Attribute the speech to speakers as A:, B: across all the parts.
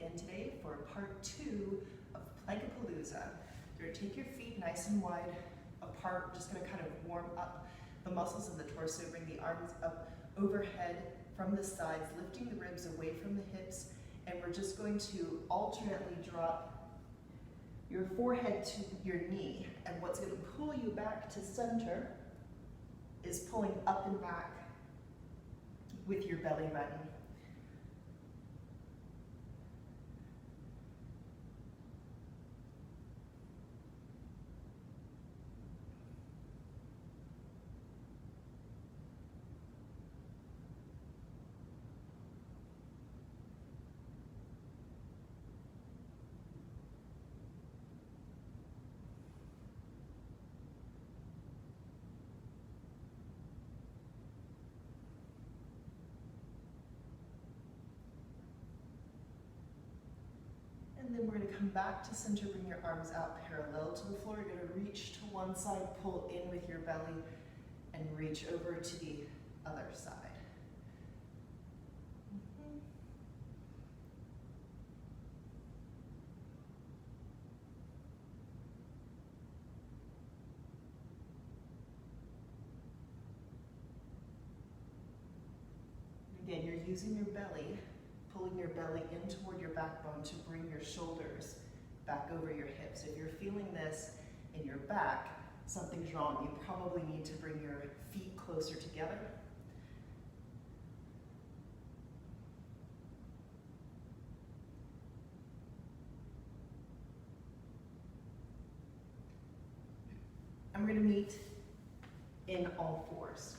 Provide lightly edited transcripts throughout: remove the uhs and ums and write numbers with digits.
A: again today for part 2 of Plank-A-Palooza. You're going to take your feet nice and wide apart. We're just going to kind of warm up the muscles of the torso, bring the arms up overhead from the sides, lifting the ribs away from the hips, and we're just going to alternately drop your forehead to your knee, and what's going to pull you back to center is pulling up and back with your belly button. And then we're going to come back to center, bring your arms out parallel to the floor. You're going to reach to one side, pull in with your belly, and reach over to the other side. Again, you're using your belly, pulling your belly in toward your backbone to bring your shoulders back over your hips. If you're feeling this in your back, something's wrong. You probably need to bring your feet closer together. And we're going to meet in all fours.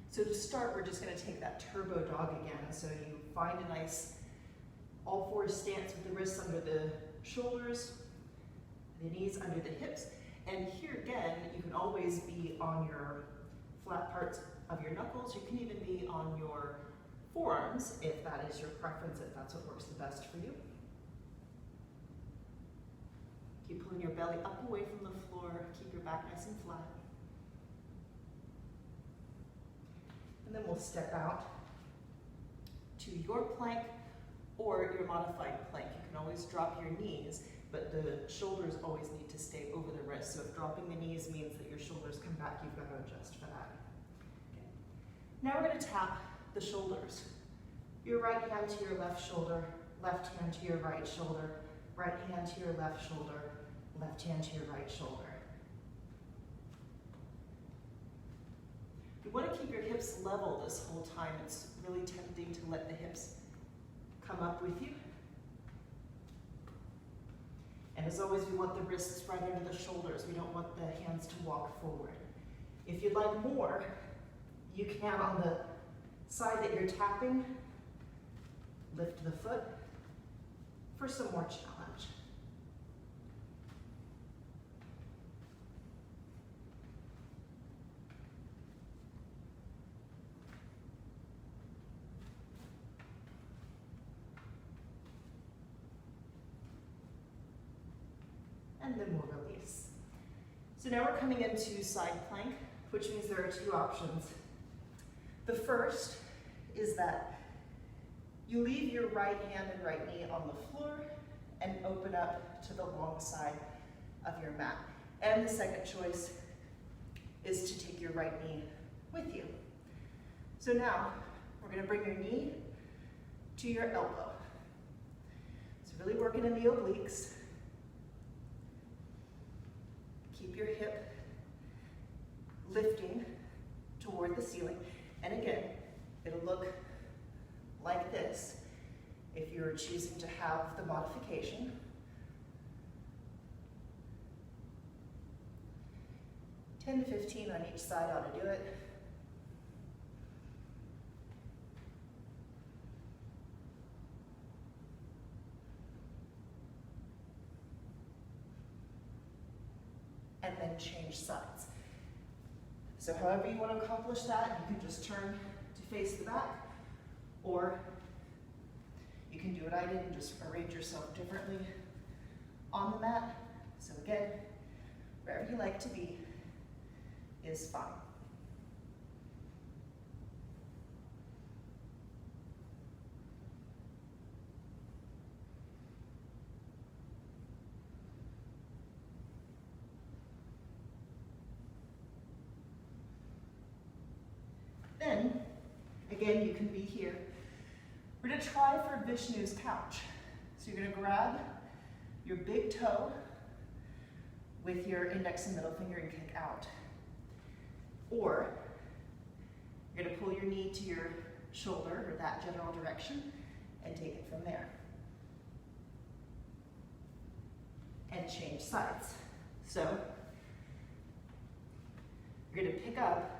A: So to start, we're just going to take that turbo dog again. So you find a nice all fours stance with the wrists under the shoulders, the knees under the hips. And here again, you can always be on your flat parts of your knuckles. You can even be on your forearms if that is your preference, if that's what works the best for you. Keep pulling your belly up away from the floor. Keep your back nice and flat. And then we'll step out to your plank or your modified plank. You can always drop your knees, but the shoulders always need to stay over the wrists. So if dropping the knees means that your shoulders come back, you've got to adjust for that. Okay. Now we're going to tap the shoulders. Your right hand to your left shoulder, left hand to your right shoulder, right hand to your left shoulder, left hand to your right shoulder. You want to keep your hips level this whole time. It's really tempting to let the hips come up with you. And as always, we want the wrists right under the shoulders. We don't want the hands to walk forward. If you'd like more, you can, on the side that you're tapping, lift the foot for some more challenge. And then we'll release. So now we're coming into side plank, which means there are two options. The first is that you leave your right hand and right knee on the floor and open up to the long side of your mat. And the second choice is to take your right knee with you. So now we're going to bring your knee to your elbow. So really working in the obliques. Keep your hip lifting toward the ceiling. And again, it'll look like this if you're choosing to have the modification. (10 to 15 on each side ought to do it. And then change sides. So however you want to accomplish that, you can just turn to face the back, or you can do what I did and just arrange yourself differently on the mat. So again, wherever you like to be is fine. again, you can be here. We're gonna try for Vishnu's couch. So you're gonna grab your big toe with your index and middle finger and kick out. Or you're gonna pull your knee to your shoulder or that general direction and take it from there. And change sides. So you're gonna pick up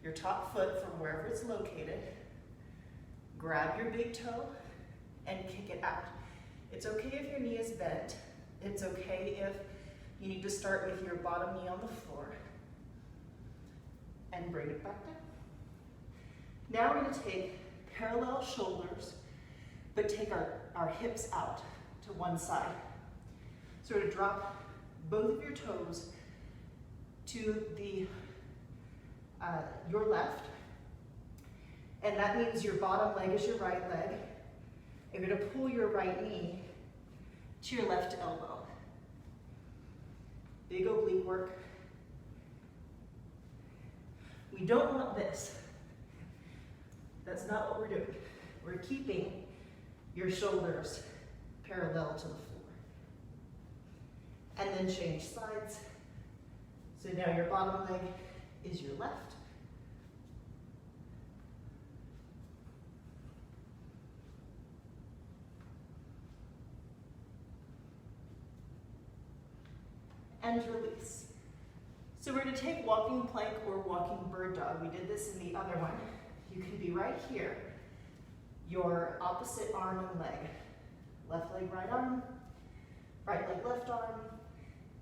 A: your top foot from wherever it's located, grab your big toe, and kick it out. It's okay if your knee is bent. It's okay if you need to start with your bottom knee on the floor and bring it back down. Now we're gonna take parallel shoulders, but take our hips out to one side. So we're gonna drop both of your toes to the your left, and that means your bottom leg is your right leg. And you're gonna pull your right knee to your left elbow. Big oblique work. We don't want this. That's not what we're doing. We're keeping your shoulders parallel to the floor. And then change sides. So now your bottom leg is your left. And release. So we're gonna take walking plank or walking bird dog. We did this in the other one. You can be right here, your opposite arm and leg. Left leg, right arm, right leg, left arm,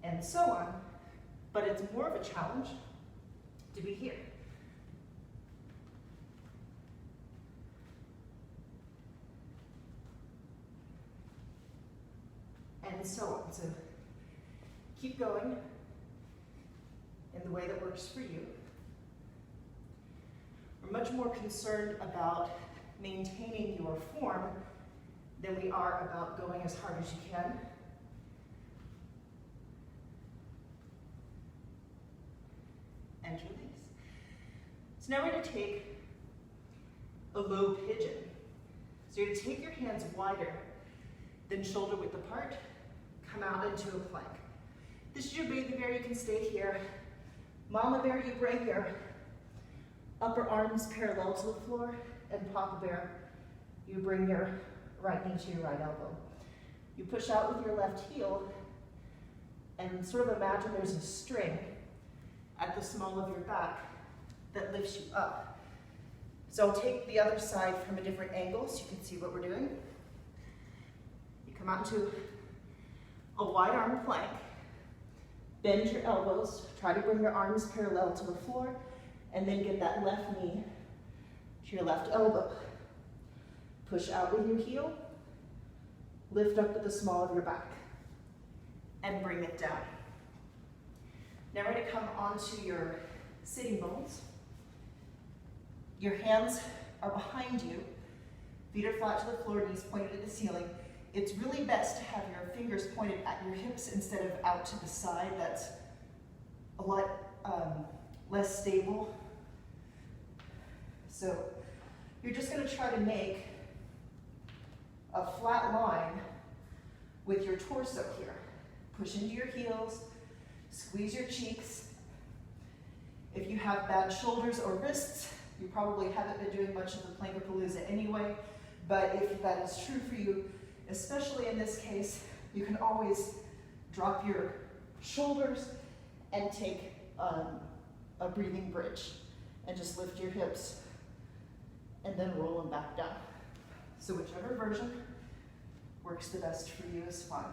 A: and so on. But it's more of a challenge to be here. And so on. So keep going in the way that works for you. We're much more concerned about maintaining your form than we are about going as hard as you can. And release. So now we're going to take a low pigeon. So you're going to take your hands wider than shoulder width apart, come out into a plank. This is your baby bear, you can stay here. Mama bear, you bring your upper arms parallel to the floor, and Papa bear, you bring your right knee to your right elbow. You push out with your left heel, and sort of imagine there's a string at the small of your back that lifts you up. So I'll take the other side from a different angle so you can see what we're doing. You come out into a wide arm plank. Bend your elbows, try to bring your arms parallel to the floor, and then get that left knee to your left elbow. Push out with your heel, lift up with the small of your back, and bring it down. Now we're going to come onto your sitting bones. Your hands are behind you, feet are flat to the floor, knees pointed at the ceiling. It's really best to have your fingers pointed at your hips instead of out to the side. That's a lot less stable. So you're just going to try to make a flat line with your torso here. Push into your heels, squeeze your cheeks. If you have bad shoulders or wrists, you probably haven't been doing much of the Plank-A-Palooza anyway, but if that is true for you, especially in this case, you can always drop your shoulders and take a breathing bridge and just lift your hips and then roll them back down. So whichever version works the best for you is fine.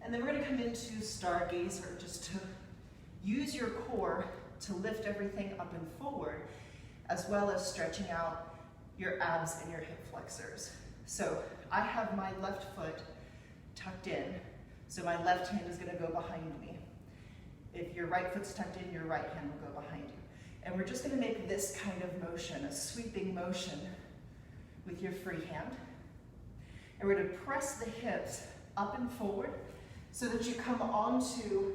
A: And then we're going to come into Stargazer, just to use your core to lift everything up and forward, as well as stretching out your abs and your hip flexors. So I have my left foot tucked in, so my left hand is going to go behind me. If your right foot's tucked in, your right hand will go behind you. And we're just going to make this kind of motion, a sweeping motion with your free hand. And we're going to press the hips up and forward so that you come onto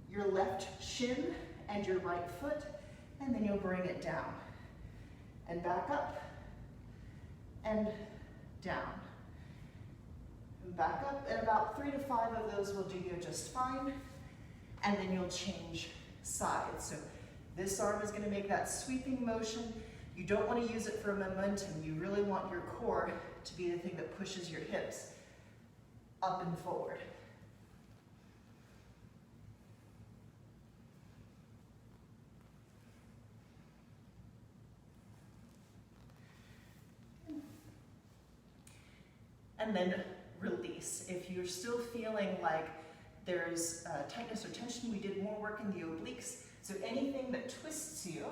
A: your left shin and your right foot, and then you'll bring it down. And back up, and down. And back up, and about 3 to 5 of those will do you just fine. And then you'll change sides. So this arm is going to make that sweeping motion. You don't want to use it for momentum. You really want your core to be the thing that pushes your hips up and forward. And then release. If you're still feeling like there's tightness or tension, we did more work in the obliques. So anything that twists you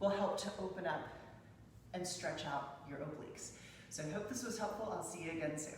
A: will help to open up and stretch out your obliques. So I hope this was helpful. I'll see you again soon.